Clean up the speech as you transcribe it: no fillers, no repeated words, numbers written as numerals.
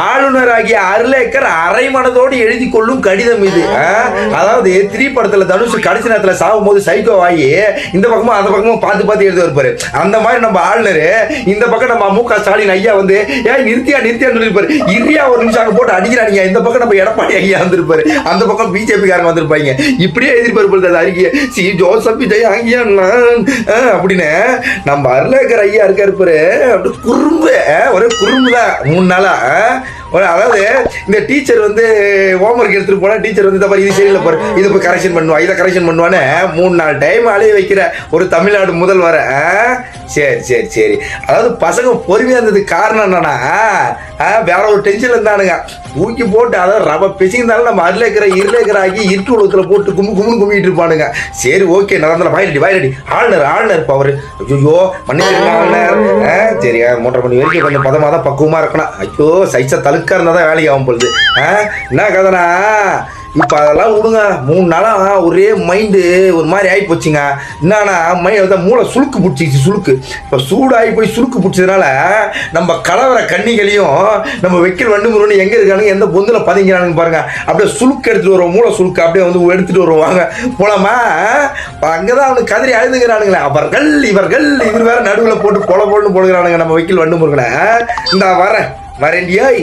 ஆளுநராகிய அருளேக்கர் அரை மனதோடு எழுதி கொள்ளும் கடிதம் இது. அதாவது 3 படத்துல தனுஷ் கடைசி நேரத்துல சாகும் போது சைக்கோ ஆகி இந்த பக்கமும் அந்த பக்கமும் பார்த்து எழுதி இருப்பாரு. அந்த மாதிரி நம்ம ஆளுநர் இந்த பக்கம் நம்ம மு.க. ஸ்டாலின் ஐயா வந்து ஏன் நிறுத்தியா சொல்லிருப்பாரு. இரியா ஒரு நிமிஷம் அங்க போட்டு அடிக்கிறாங்க. இந்த பக்கம் நம்ம எடப்பாடி ஐயா வந்திருப்பாரு, அந்த பக்கம் பிஜேபி காரங்க வந்திருப்பாங்க. இப்படியே எழுதிருப்பாரு அறிக்கை சி ஜோசப் விஜய் ஐயா அப்படின்னு. நம்ம அருளேக்கர் ஐயா இருக்காரு அப்படி குறும்பு, ஒரே குறும்பு தான் 3 நாளா. அதாவது இந்த டீச்சர் வந்து ஹோம்ஒர்க் எடுத்துட்டு போனா டீச்சர் வந்து இது சரியில்லை பாரு, இதை போய் கரெக்ஷன் பண்ணுவா, இதை கரெக்ஷன் பண்ணுவான்னு 3-4 டைம் அலைய வைக்கிற ஒரு தமிழ்நாடு முதல்வர். சரி. அதாவது பசங்க பொறுமையா இருந்ததுக்கு காரணம் என்னன்னா வேற ஒரு டென்ஷன் இருந்தானுங்க ஊக்கி போட்டு. அதாவது ரவ பிசிங்கனாலும் நம்ம இருளேக்கிற ஆகி இருட்டு உலகத்துல போட்டு கும்முன்னு கும்பிட்டு இருப்பானுங்க. சரி ஓகே நடந்தல வாயிலடி ஆளுநர் பவர். ஐயோ மன்னிச்சிருங்க ஆளுநர். சரி 3:30 மணி வரைக்கும் கொஞ்சம் பதமாக தான் பக்குவமா இருக்கணும். ஐயோ சைஸா தலுக்கா இருந்தா தான் வேலைக்கு ஆகும் பொழுது. என்ன கதனா இப்போ அதெல்லாம் விடுங்க. 3 நாளா ஒரே மைண்டு ஒரு மாதிரி ஆகி போச்சுங்க. என்னன்னா மூளை சுளுக்கு பிடிச்சிச்சு. சுளுக்கு இப்போ சூடாகி போய் சுளுக்கு பிடிச்சதுனால நம்ம கலவர கண்ணிகளையும் நம்ம வெக்கில் வண்டு முருகன் எங்கே இருக்கானுங்க எந்த பொந்தில் பதுங்கிறானுங்க பாருங்க. அப்படியே சுளுக்கு எடுத்துட்டு வருவோம், மூளை சுளுக்கு அப்படியே வந்து எடுத்துட்டு வருவாங்க போலாமா. அங்கதான் அவனுக்கு கதறி அழுதுகிறானுங்களே இவர்கள் இவர் வேற நடுவில் போட்டு பொல போடுகிறானுங்க நம்ம வெக்கில் வண்டு முருகனை. இந்த வரேன்டியாய்.